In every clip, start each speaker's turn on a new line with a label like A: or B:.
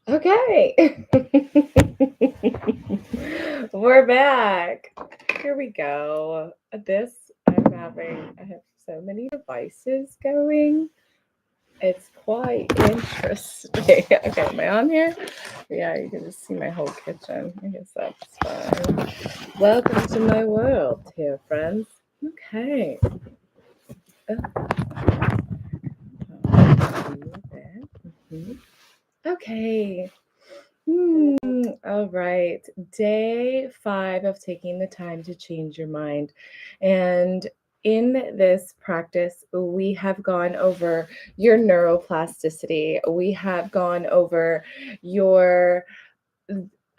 A: Okay. We're back. Here we go. I have so many devices going. It's quite interesting. Okay, am I on here? Yeah, you can just see my whole kitchen. I guess that's fine. Welcome to my world here, friends. Okay. Mhm. Okay. All right. Day 5 of taking the time to change your mind. And in this practice, we have gone over your neuroplasticity. We have gone over your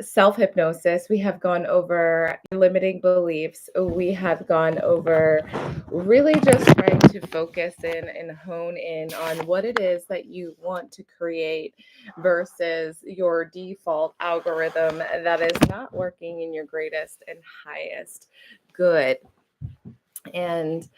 A: self hypnosis. We have gone over limiting beliefs. We have gone over really just trying to focus in and hone in on what it is that you want to create versus your default algorithm that is not working in your greatest and highest good. And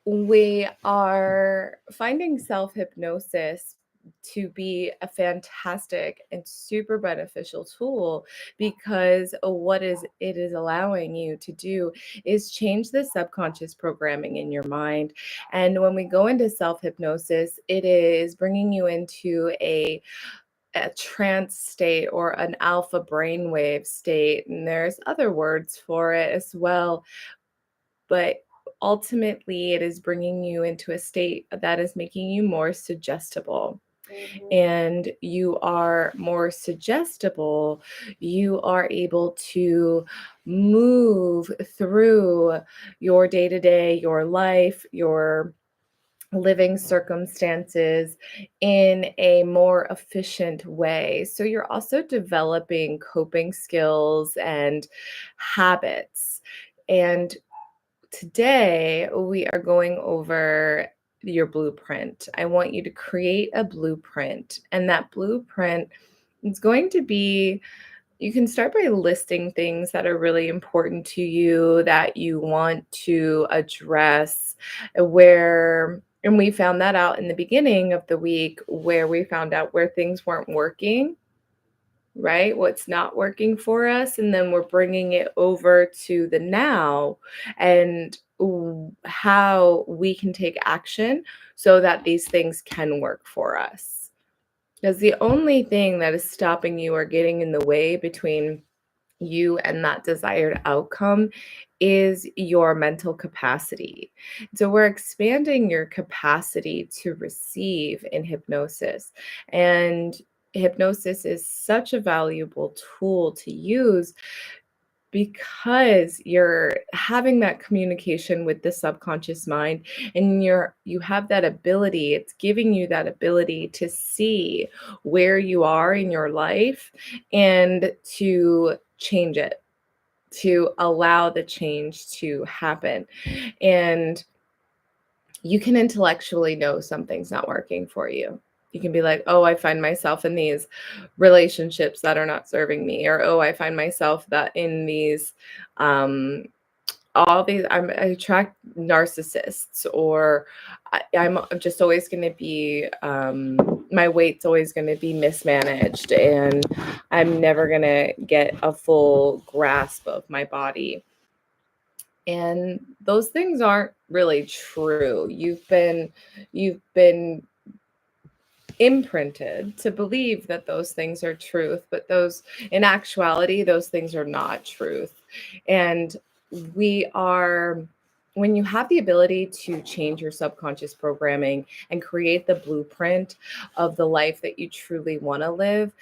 A: we are finding self hypnosis to be a fantastic and super beneficial tool because what is it is allowing you to do is change the subconscious programming in your mind. And when we go into self hypnosis, it is bringing you into a trance state or an alpha brainwave state, and there's other words for it as well, but ultimately it is bringing you into a state that is making you more suggestible. And you are more suggestible, you are able to move through your day to day, your life, your living circumstances in a more efficient way. So you're also developing coping skills and habits. And today, we are going over your blueprint. I want you to create a blueprint, and that blueprint is going to be you can start by listing things that are really important to you that you want to address where and we found that out in the beginning of the week where we found out where things weren't working, right? What's not working for us. And then we're bringing it over to the now and how we can take action so that these things can work for us. Because the only thing that is stopping you or getting in the way between you and that desired outcome is your mental capacity. So we're expanding your capacity to receive in hypnosis. And hypnosis is such a valuable tool to use because you're having that communication with the subconscious mind, and you have that ability, it's giving you that ability to see where you are in your life and to change it, to allow the change to happen. And you can intellectually know something's not working for you. You can be like, oh, I find myself in these relationships that are not serving me, or oh, I find myself that in these um I attract narcissists, or I'm just always going to be my weight's always going to be mismanaged, and I'm never going to get a full grasp of my body. And those things aren't really true. You've been imprinted to believe that those things are truth, but those in actuality those things are not truth. And we are when you have the ability to change your subconscious programming and create the blueprint of the life that you truly want to live,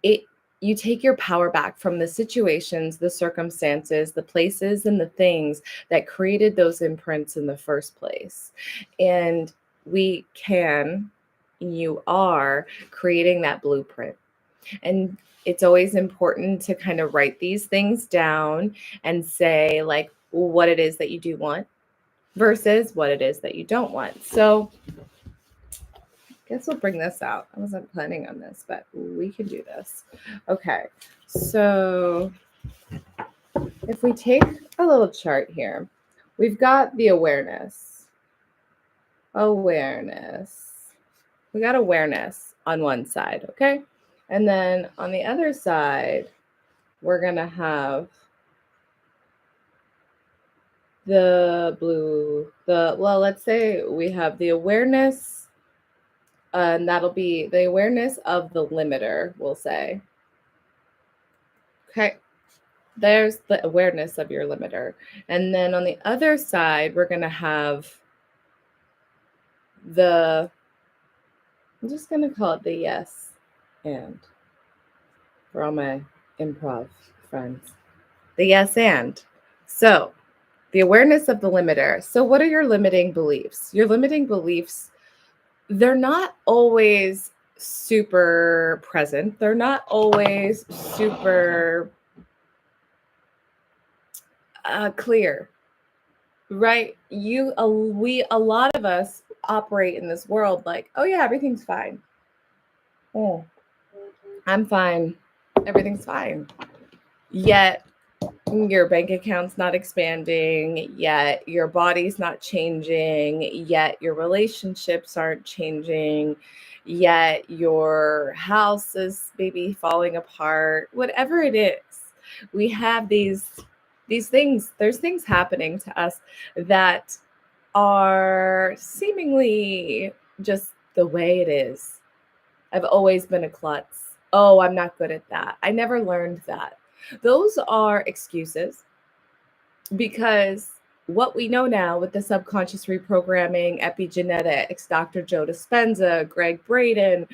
A: it you take your power back from the situations, the circumstances, the places, and the things that created those imprints in the first place. And we can, you are creating that blueprint. And it's always important to kind of write these things down and say, like, what it is that you do want versus what it is that you don't want. So guess we'll bring this out. I wasn't planning on this, but we can do this. Okay, so if we take a little chart here, we've got the awareness. Awareness. We got awareness on one side, okay? And then on the other side, we're going to have the blue, let's say we have the awareness, and that'll be the awareness of the limiter, we'll say. Okay. There's the awareness of your limiter. And then on the other side, we're going to have I'm just going to call it the yes and for all my improv friends. The yes and. So the awareness of the limiter. So what are your limiting beliefs? Your limiting beliefs, they're not always super present. They're not always super clear. Right. A lot of us operate in this world like, oh yeah, everything's fine. Oh, I'm fine. Everything's fine. Yet your bank account's not expanding, yet your body's not changing, yet your relationships aren't changing, yet your house is maybe falling apart. Whatever it is, we have these things. There's things happening to us that are seemingly just the way it is. I've always been a klutz. Oh, I'm not good at that. I never learned that. Those are excuses, because what we know now with the subconscious reprogramming, epigenetics, Dr. Joe Dispenza, Greg Braden,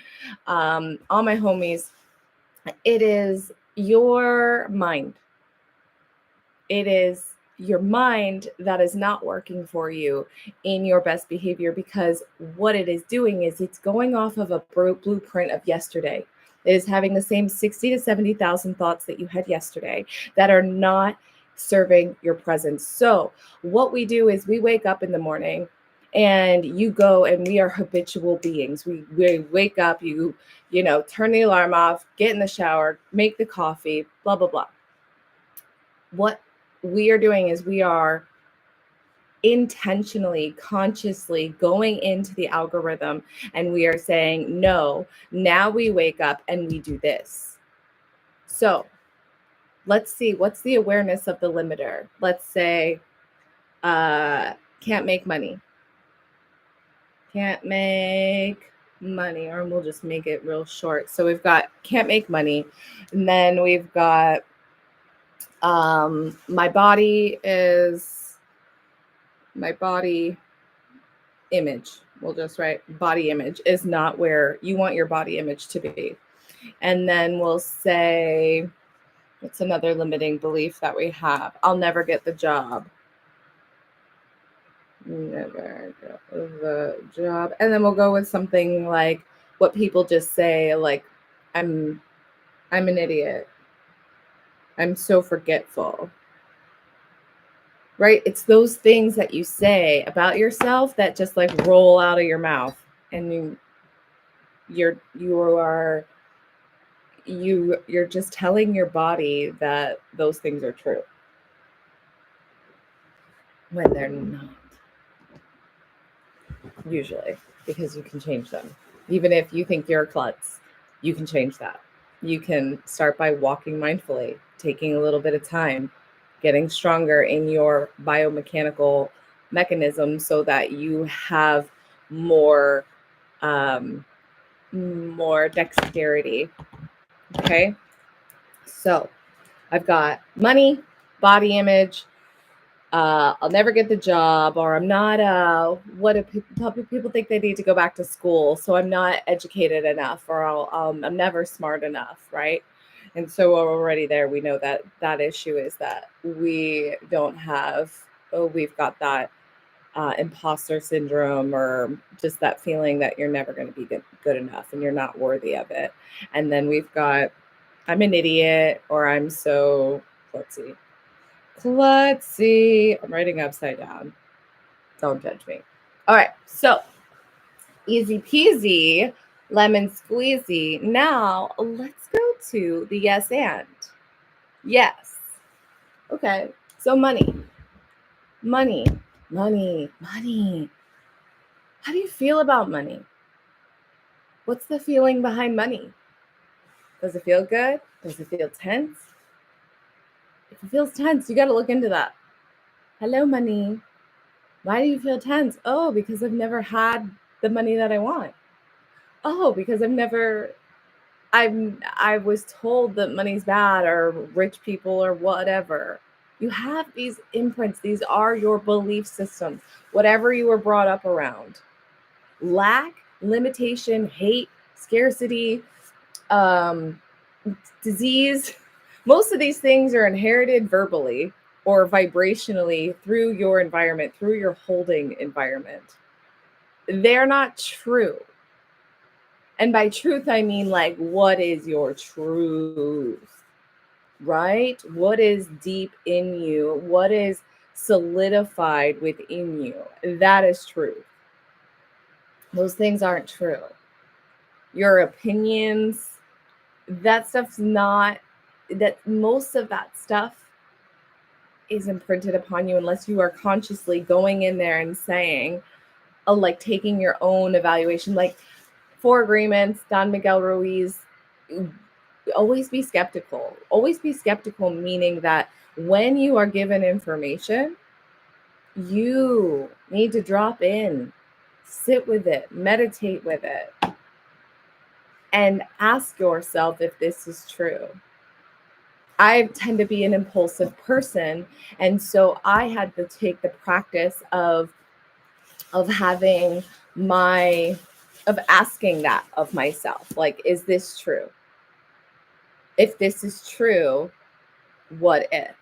A: all my homies, it is your mind. It is your mind that is not working for you in your best behavior, because what it is doing is it's going off of a blueprint of yesterday. It is having the same 60 to 70,000 thoughts that you had yesterday that are not serving your presence. So what we do is we wake up in the morning and you go, and we are habitual beings. We wake up, you turn the alarm off, get in the shower, make the coffee, blah, blah, blah. What we are doing is we are intentionally, consciously going into the algorithm, and we are saying, no, now we wake up and we do this. So let's see, what's the awareness of the limiter? Let's say, can't make money. Can't make money, or we'll just make it real short. So we've got can't make money, and then we've got my body image. We'll just write body image is not where you want your body image to be. And then we'll say, it's another limiting belief that we have. I'll never get the job. Never get the job. And then we'll go with something like what people just say, like, I'm an idiot. I'm so forgetful. Right? It's those things that you say about yourself that just like roll out of your mouth, and you're just telling your body that those things are true when they're not, usually, because you can change them. Even if you think you're a klutz, you can change that. You can start by walking mindfully, taking a little bit of time, getting stronger in your biomechanical mechanism so that you have more dexterity. Okay, so I've got money, body image, I'll never get the job, or I'm not, what do people think they need to go back to school, so I'm not educated enough, or I'm never smart enough, right? And so we're already there. We know that that issue is that we don't have, we've got that imposter syndrome, or just that feeling that you're never going to be good enough and you're not worthy of it. And then we've got, I'm an idiot, or I'm so, klutzy. I'm writing upside down. Don't judge me. All right. So easy peasy, lemon squeezy. Now let's go to the yes and. Yes. Okay. So money. How do you feel about money? What's the feeling behind money? Does it feel good? Does it feel tense? If it feels tense, you got to look into that. Hello, money. Why do you feel tense? Oh, because I've never had the money that I want. Oh, because I was told that money's bad or rich people or whatever. You have these imprints. These are your belief systems. Whatever you were brought up around. Lack, limitation, hate, scarcity, um, disease. Most of these things are inherited verbally or vibrationally through your environment, through your holding environment. They're not true. And by truth, I mean, like, what is your truth, right? What is deep in you? What is solidified within you? That is truth. Those things aren't true. Your opinions, that stuff's not, that most of that stuff is imprinted upon you unless you are consciously going in there and saying, like taking your own evaluation, like Four Agreements, Don Miguel Ruiz, always be skeptical. Always be skeptical, meaning that when you are given information, you need to drop in, sit with it, meditate with it, and ask yourself if this is true. I tend to be an impulsive person, and so I had to take the practice of having of asking that of myself, like, is this true? If this is true, what if?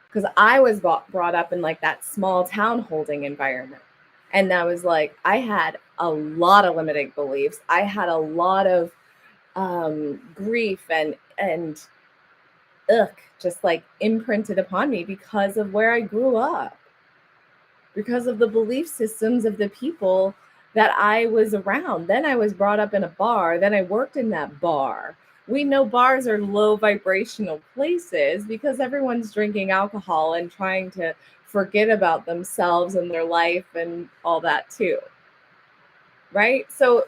A: Because I was brought up in like that small town holding environment, and that was like, I had a lot of limiting beliefs. I had a lot of grief and just like imprinted upon me because of where I grew up, because of the belief systems of the people that I was around. Then I was brought up in a bar. Then I worked in that bar. We know bars are low vibrational places because everyone's drinking alcohol and trying to forget about themselves and their life and all that too. Right? So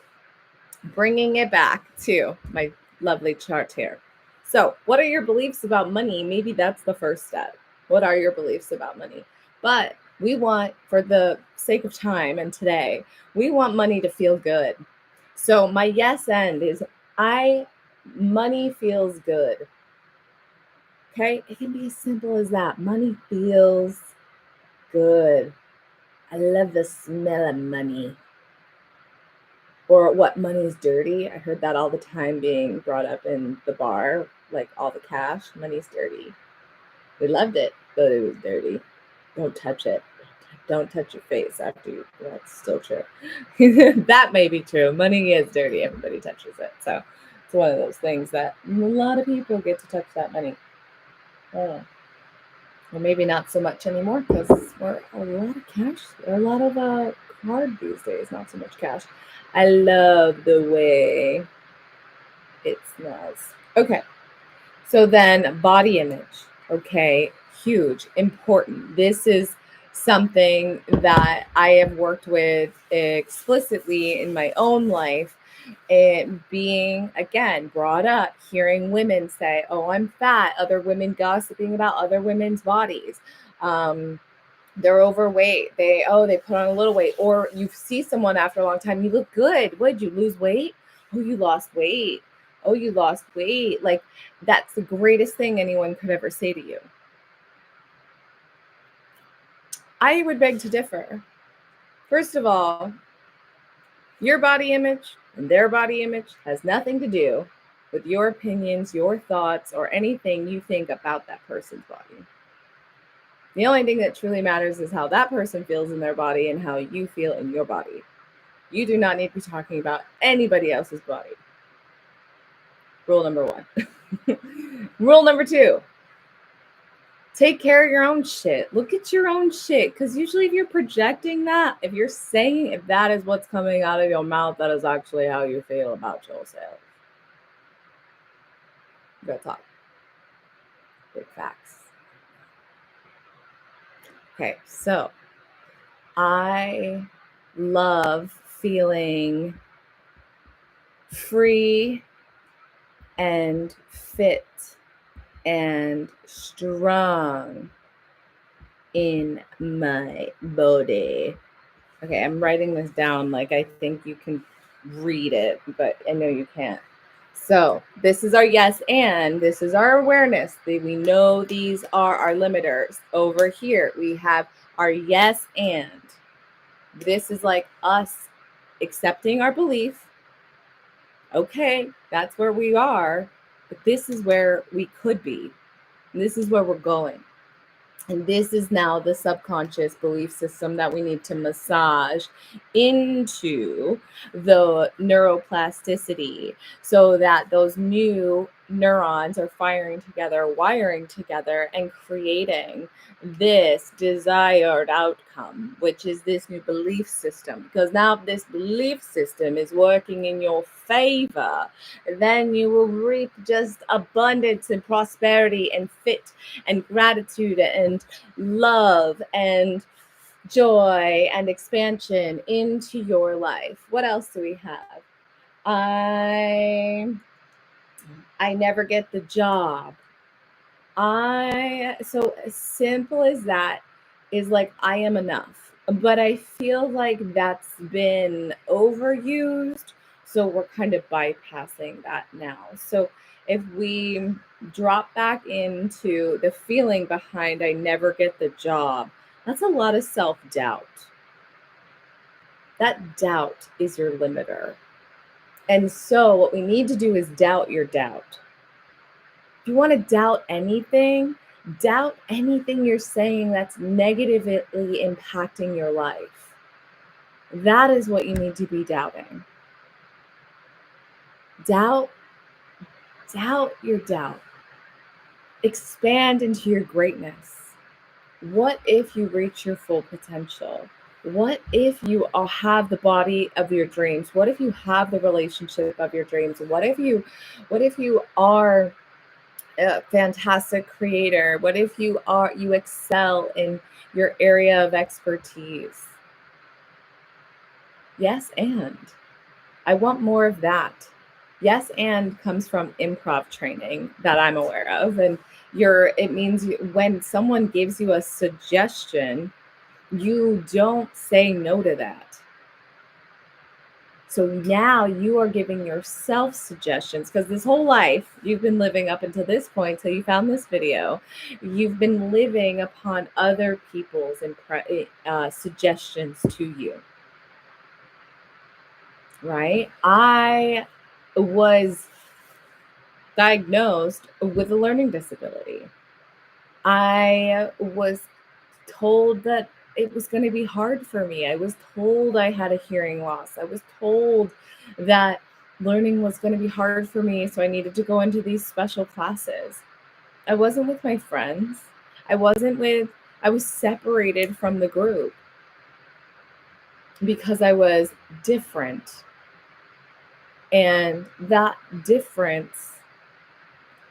A: bringing it back to my lovely chart here. So, what are your beliefs about money? Maybe that's the first step. What are your beliefs about money? But we want, for the sake of time and today, we want money to feel good. So, my yes end is money feels good. Okay? It can be as simple as that. Money feels good. I love the smell of money. Or what, money is dirty. I heard that all the time being brought up in the bar, like all the cash, money's dirty. We loved it, but it was dirty. Don't touch it. Don't touch your face after you. That's still true. That may be true. Money is dirty. Everybody touches it. So it's one of those things that a lot of people get to touch that money. Oh. Well, maybe not so much anymore because we're a lot of cash, a lot of card these days, not so much cash. I love the way it smells. Okay, so then body image. Okay, huge, important. This is something that I have worked with explicitly in my own life. And being, again, brought up, hearing women say, oh, I'm fat, other women gossiping about other women's bodies. They're overweight. They put on a little weight. Or you see someone after a long time, you look good. What, did you lose weight? Oh, you lost weight. Oh, you lost weight. Like, that's the greatest thing anyone could ever say to you. I would beg to differ. First of all, your body image and their body image has nothing to do with your opinions, your thoughts, or anything you think about that person's body. The only thing that truly matters is how that person feels in their body and how you feel in your body. You do not need to be talking about anybody else's body. Rule number 1. Rule number 2. Take care of your own shit. Look at your own shit. Because usually if you're projecting that, if you're saying, if that is what's coming out of your mouth, that is actually how you feel about yourself. Real talk. Big facts. Okay, so I love feeling free and fit and strong in my body. Okay, I'm writing this down like I think you can read it, but I know you can't. So this is our yes and. This is our awareness. We know these are our limiters. Over here, we have our yes and. This is like us accepting our belief. Okay, that's where we are, but this is where we could be. This is where we're going. And this is now the subconscious belief system that we need to massage into the neuroplasticity so that those new neurons are firing together, wiring together, and creating this desired outcome, which is this new belief system. Because now, if this belief system is working in your favor, then you will reap just abundance and prosperity and fit and gratitude and love and joy and expansion into your life. What else do we have? I never get the job. So as simple as that is like I am enough. But I feel like that's been overused. So we're kind of bypassing that now. So if we drop back into the feeling behind I never get the job, that's a lot of self-doubt. That doubt is your limiter. And so what we need to do is doubt your doubt. If you want to doubt anything you're saying that's negatively impacting your life. That is what you need to be doubting. Doubt your doubt. Expand into your greatness. What if you reach your full potential? What if you have the body of your dreams? What if you have the relationship of your dreams? What if you are a fantastic creator? What if you excel in your area of expertise? Yes, and I want more of that. Yes, and comes from improv training that I'm aware of, and it means when someone gives you a suggestion, you don't say no to that. So now you are giving yourself suggestions, because this whole life you've been living up until this point, till you found this video, you've been living upon other people's suggestions to you. Right? I was diagnosed with a learning disability. I was told that it was going to be hard for me. I was told I had a hearing loss. I was told that learning was going to be hard for me, so I needed to go into these special classes. I wasn't with my friends. I was separated from the group because I was different. And that difference,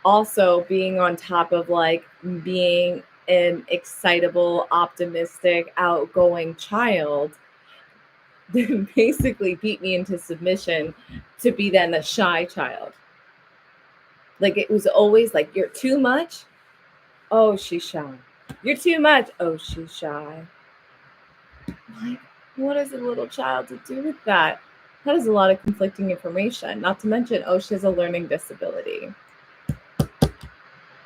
A: also being on top of like being an excitable, optimistic, outgoing child, basically beat me into submission to be then a shy child. Like it was always like, you're too much. Oh, she's shy. You're too much. Oh, she's shy. Like, what is a little child to do with that? That is a lot of conflicting information. Not to mention, oh, she has a learning disability.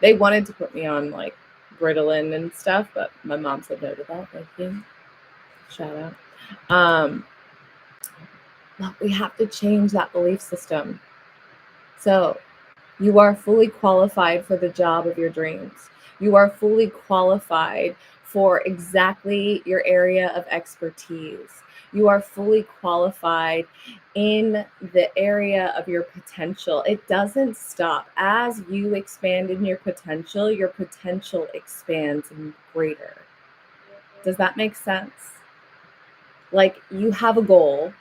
A: They wanted to put me on like Ritalin and stuff, but my mom said no to that. Thank you. Shout out. But we have to change that belief system. So you are fully qualified for the job of your dreams. You are fully qualified for exactly your area of expertise. You are fully qualified in the area of your potential. It doesn't stop. As you expand in your potential expands greater. Does that make sense? Like you have a goal,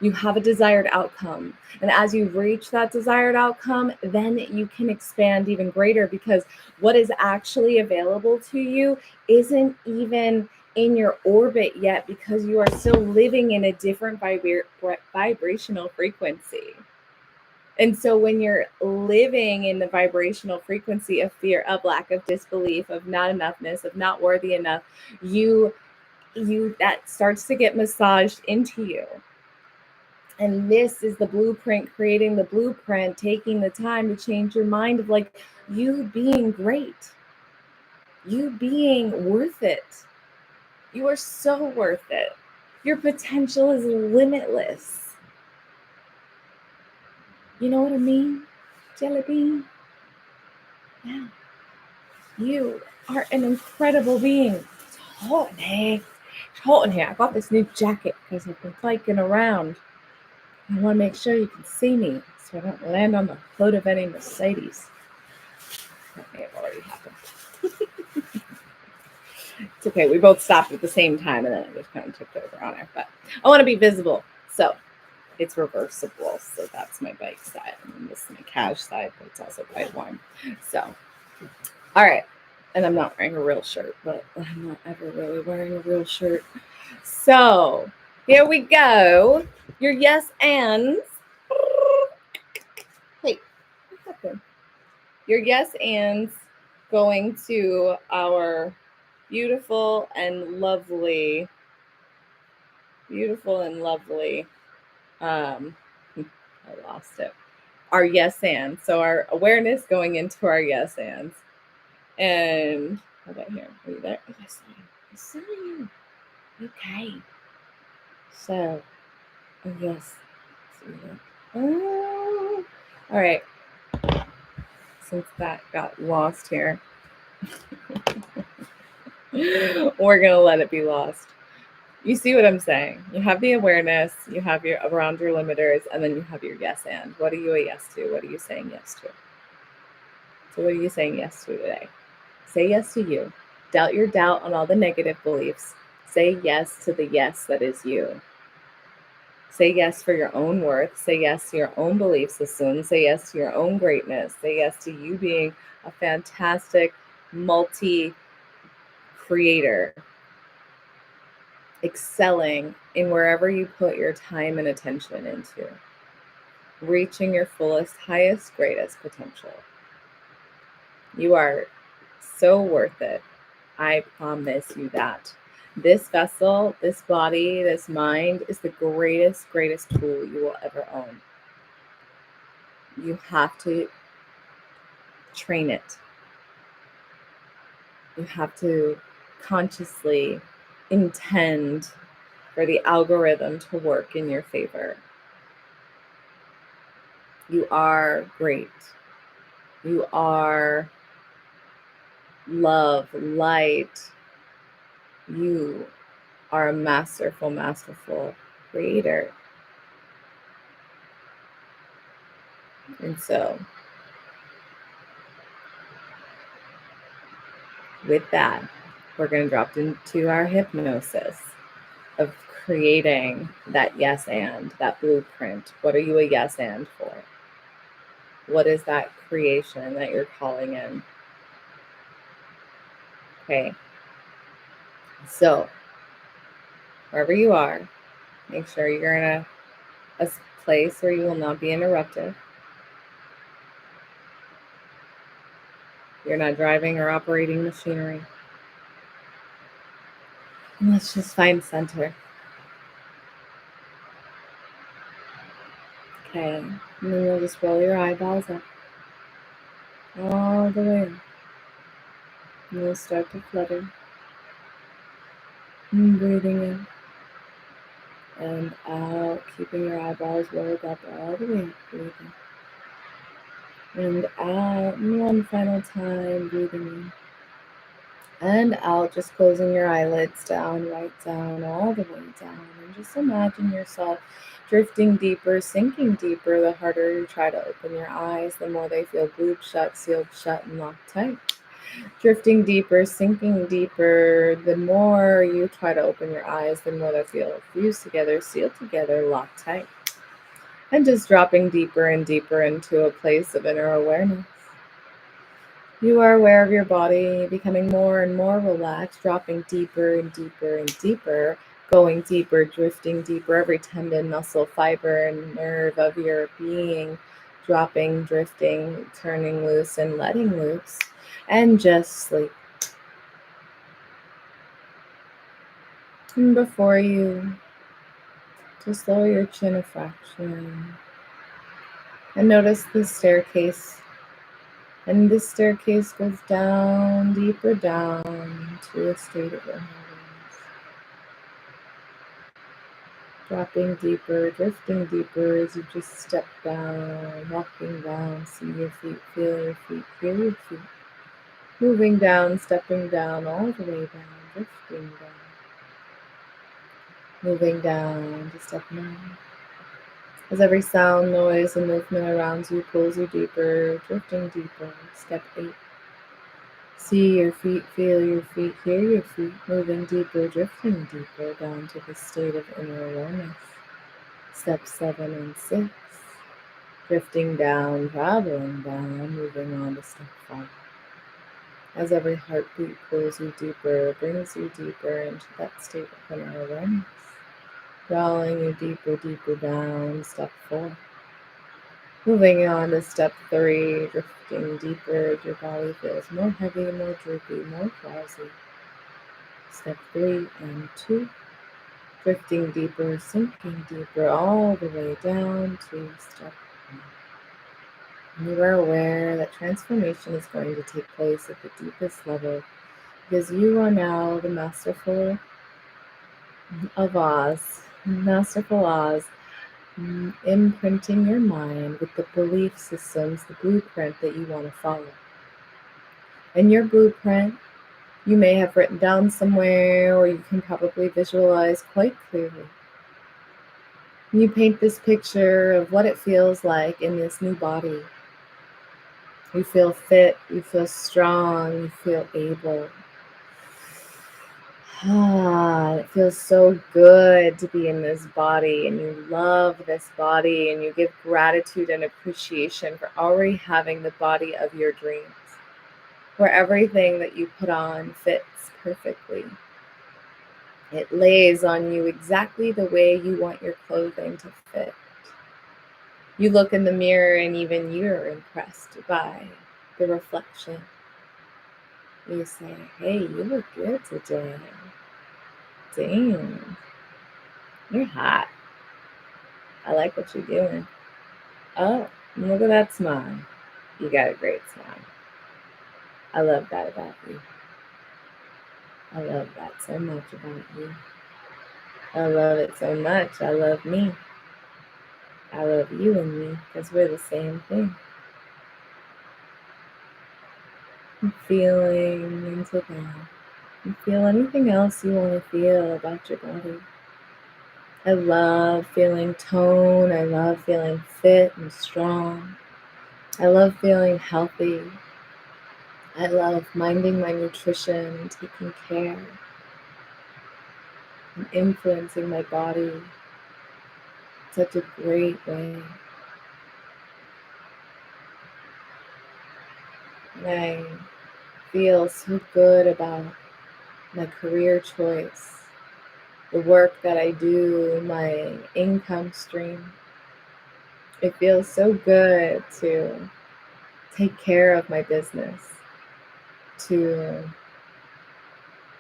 A: you have a desired outcome. And as you reach that desired outcome, then you can expand even greater, because what is actually available to you isn't even in your orbit yet, because you are still living in a different vibrational frequency. And so when you're living in the vibrational frequency of fear, of lack, of disbelief, of not enoughness, of not worthy enough, you that starts to get massaged into you. And this is the blueprint, creating the blueprint, taking the time to change your mind of like you being great, you being worth it. You are so worth it. Your potential is limitless. You know what I mean? Jelly bean? Yeah. You are an incredible being. It's hot in here. It's hot in here. I got this new jacket because I've been biking around. I want to make sure you can see me so I don't land on the hood of any Mercedes. That may have already happened. It's okay. We both stopped at the same time and then it just kind of tipped over on her. But I want to be visible. So it's reversible. So that's my bike side. And this is my cash side, but it's also quite warm. So, all right. And I'm not wearing a real shirt, but I'm not ever really wearing a real shirt. So here we go. Your yes ands. Hey, what happened? Your yes ands going to our beautiful and lovely, I lost it. Our yes ands. So our awareness going into our yes ands. And how about here? Are you there? Oh, I saw you. Okay. So, oh yes. Oh, all right. Since that got lost here, we're gonna let it be lost. You see what I'm saying? You have the awareness, you have your around your limiters, and then you have your yes and. What are you a yes to? What are you saying yes to? So what are you saying yes to today? Say yes to you. Doubt your doubt on all the negative beliefs. Say yes to the yes that is you. Say yes for your own worth. Say yes to your own belief system. Say yes to your own greatness. Say yes to you being a fantastic multi-creator, excelling in wherever you put your time and attention into, reaching your fullest, highest, greatest potential. You are so worth it. I promise you that. This vessel, this body, this mind is the greatest tool you will ever own. You have to train it. You have to consciously intend for the algorithm to work in your favor. You are great. You are love, light. You are a masterful creator. And so, with that, we're going to drop into our hypnosis of creating that yes and, that blueprint. What are you a yes and for? What is that creation that you're calling in? Okay. So, wherever you are, make sure you're in a place where you will not be interrupted. You're not driving or operating machinery. And let's just find center. Okay. And then you'll just roll your eyeballs up all the way. And you'll start to flutter. And breathing in and out, keeping your eyeballs rolled up all the way. Breathing. And out. And one final time, breathing in. And out, just closing your eyelids down, right down, all the way down. And just imagine yourself drifting deeper, sinking deeper. The harder you try to open your eyes, the more they feel glued shut, sealed shut, and locked tight. Drifting deeper, sinking deeper. The more you try to open your eyes, the more they feel fused together, sealed together, locked tight. And just dropping deeper and deeper into a place of inner awareness. You are aware of your body, becoming more and more relaxed, dropping deeper and deeper and deeper, going deeper, drifting deeper, every tendon, muscle, fiber, and nerve of your being dropping, drifting, turning loose, and letting loose, and just sleep. And before you, just lower your chin a fraction and notice the staircase. And this staircase goes down, deeper down to a state of awareness. Dropping deeper, drifting deeper as you just step down, walking down, see your feet, feel your feet, hear your feet. Moving down, stepping down, all the way down, drifting down. Moving down to step 9. As every sound, noise, and movement around you pulls you deeper, drifting deeper. Step 8. See your feet, feel your feet, hear your feet, moving deeper, drifting deeper down to the state of inner awareness. Step 7 and 6. Drifting down, traveling down, moving on to step 5. As every heartbeat pulls you deeper, brings you deeper into that state of inner awareness. Drawing you deeper, deeper down, step 4. Moving on to step 3, drifting deeper as your body feels more heavy, more droopy, more drowsy. Step 3 and 2, drifting deeper, sinking deeper, all the way down to step 1. You are aware that transformation is going to take place at the deepest level because you are now the masterful Oz, imprinting your mind with the belief systems, the blueprint that you want to follow. And your blueprint, you may have written down somewhere, or you can probably visualize quite clearly. And you paint this picture of what it feels like in this new body. You feel fit, you feel strong, you feel able. It feels so good to be in this body, and you love this body, and you give gratitude and appreciation for already having the body of your dreams, where everything that you put on fits perfectly. It lays on you exactly the way you want your clothing to fit. You look in the mirror and even you're impressed by the reflection. You say, hey, you look good today. Damn, you're hot. I like what you're doing. Oh, look at that smile. You got a great smile. I love that about you. I love that so much about you. I love it so much. I love me. I love you and me because we're the same thing. I'm feeling into that. And feel anything else you want to feel about your body. I love feeling tone. I love feeling fit and strong. I love feeling healthy. I love minding my nutrition and taking care and influencing my body in such a great way. And I feel so good about my career choice, the work that I do, my income stream. It feels so good to take care of my business, to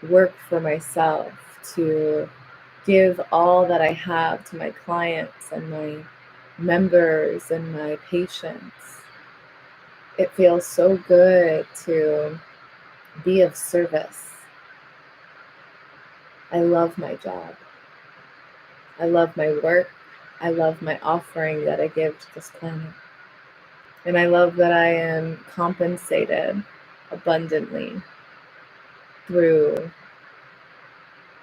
A: work for myself, to give all that I have to my clients and my members and my patients. It feels so good to be of service. I love my job. I love my work. I love my offering that I give to this planet. And I love that I am compensated abundantly through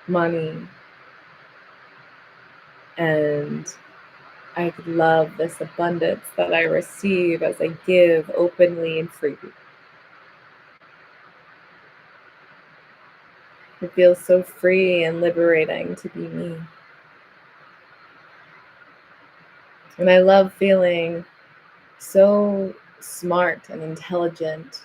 A: money. And I love this abundance that I receive as I give openly and freely. It feels so free and liberating to be me. And I love feeling so smart and intelligent.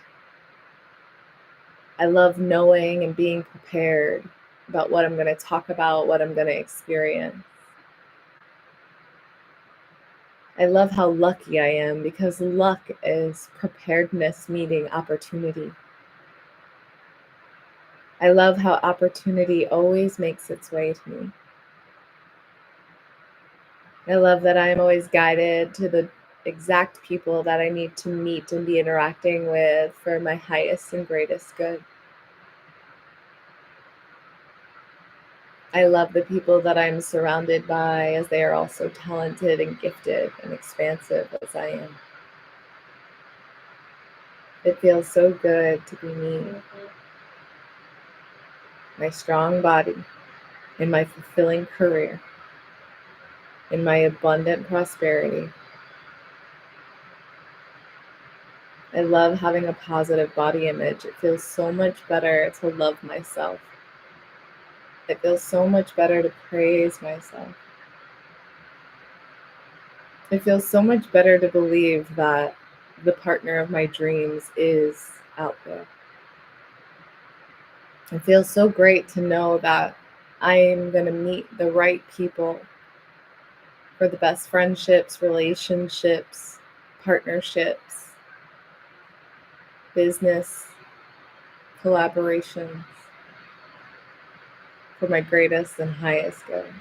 A: I love knowing and being prepared about what I'm going to talk about, what I'm going to experience. I love how lucky I am because luck is preparedness meeting opportunity. I love how opportunity always makes its way to me. I love that I am always guided to the exact people that I need to meet and be interacting with for my highest and greatest good. I love the people that I'm surrounded by as they are also talented and gifted and expansive as I am. It feels so good to be me, my strong body, in my fulfilling career, in my abundant prosperity. I love having a positive body image. It feels so much better to love myself. It feels so much better to praise myself. It feels so much better to believe that the partner of my dreams is out there. It feels so great to know that I'm going to meet the right people for the best friendships, relationships, partnerships, business, collaborations, for my greatest and highest good.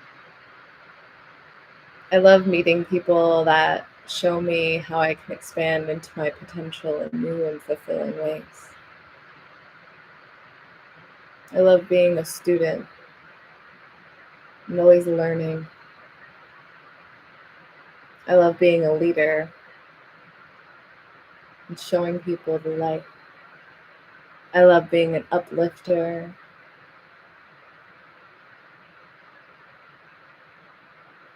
A: I love meeting people that show me how I can expand into my potential in new and fulfilling ways. I love being a student and always learning. I love being a leader and showing people the light. I love being an uplifter.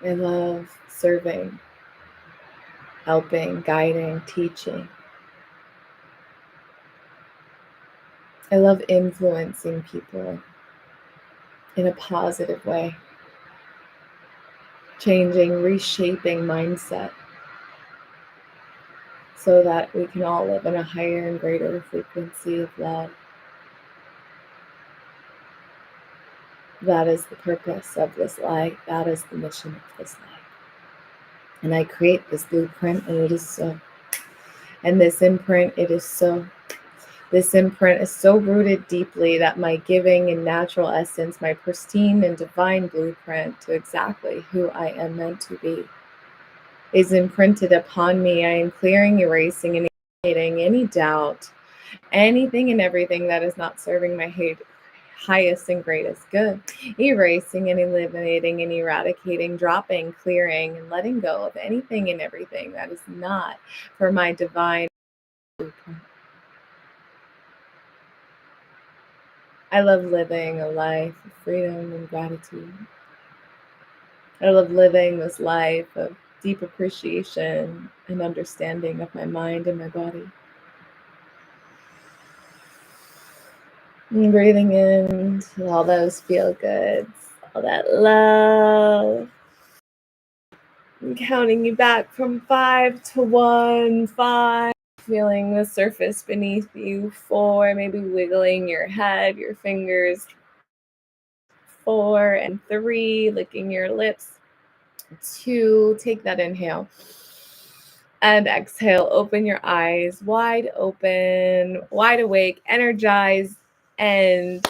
A: I love serving, helping, guiding, teaching. I love influencing people in a positive way, changing, reshaping mindset so that we can all live in a higher and greater frequency of love. That is the purpose of this light. That is the mission of this light. And I create this blueprint, and it is so. And this imprint, it is so. This imprint is so rooted deeply that my giving and natural essence, my pristine and divine blueprint to exactly who I am meant to be, is imprinted upon me. I am clearing, erasing, and eliminating any doubt, anything and everything that is not serving my highest and greatest good, erasing and eliminating and eradicating, dropping, clearing, and letting go of anything and everything that is not for my divine blueprint. I love living a life of freedom and gratitude. I love living this life of deep appreciation and understanding of my mind and my body. And breathing in all those feel goods, all that love. I'm counting you back from 5 to 1, 5. Feeling the surface beneath you. 4, maybe wiggling your head, your fingers. 4 and 3, licking your lips. 2, take that inhale. And exhale, open your eyes wide open, wide awake, energized, and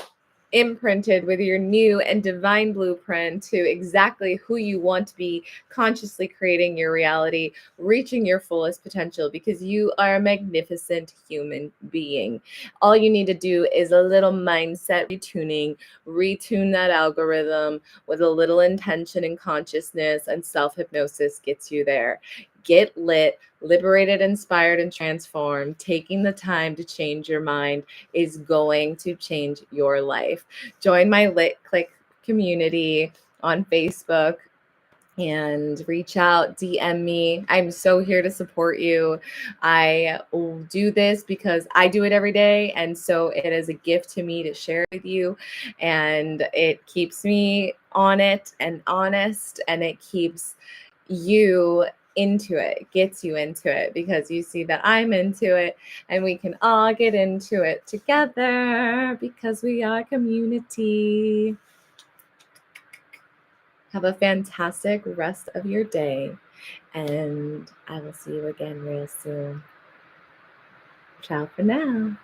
A: imprinted with your new and divine blueprint to exactly who you want to be, consciously creating your reality, reaching your fullest potential, because you are a magnificent human being. All you need to do is a little mindset retuning, retune that algorithm with a little intention and consciousness, and self-hypnosis gets you there. Get lit, liberated, inspired, and transformed. Taking the time to change your mind is going to change your life. Join my Lit Click community on Facebook and reach out, DM me. I'm so here to support you. I do this because I do it every day. And so it is a gift to me to share with you. And it keeps me on it and honest, and it keeps you into it, gets you into it, because you see that I'm into it, and we can all get into it together because we are a community. Have a fantastic rest of your day. And I will see you again real soon. Ciao for now.